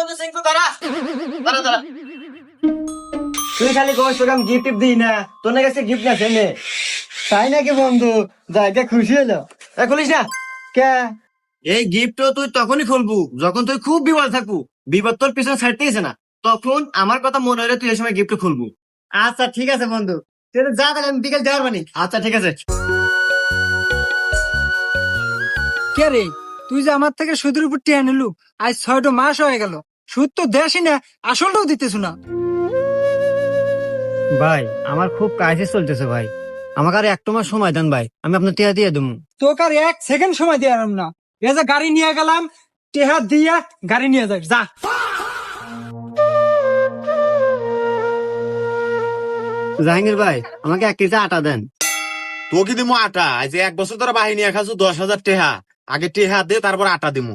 বন্ধু সিংকু দাঁড়া দাঁড়া দাঁড়া। তুই খালি কষ্ট কাম গিফট দিই না, তোর না কাছে গিফট আছে নে। তাই নাকি বন্ধু? জায়গা খুশি হলো। খুলিস না কে? এই গিফট তুই তখনই খুলবু যখন তুই খুব বিপদ থাকবু, বিপদ তোর পিছনে ছাড়তেইছে না, তখন আমার কথা মনে হলে তুই এই সময় গিফট খুলবু। আচ্ছা ঠিক আছে বন্ধু, তুই তো যা, তাহলে আমি বিকেল যাওয়ার বানি। আচ্ছা ঠিক আছে। কে রে, তুই যে আমার থেকে সুদের উপর টিয়া নিলু, আজ 6টা মাস হয়ে গেল, সুদ তো দেশই না, আসলটাও দিতেছ না। ভাই আমার খুব ক্রাইসিস চলতেছে ভাই, আমাকে আর একটু মাস সময় দেন ভাই, আমি আপনার টিয়া দিয়ে দেবো। তোকে আর 1 সেকেন্ড সময় দিয়ে আরাম না, এ যে গাড়ি নিয়ে গেলাম, টেহা দিয়া গাড়ি নিয়ে যাস যা। জাহাঙ্গীর ভাই আমাকে 1 কেজি আটা দেন। তোকে দিমু আটা, আজ 1 বছর ধরে বাহিনী খাচ্ছ 10,000 টেহা, আগে টেহা দে তারপর আটা দিমু।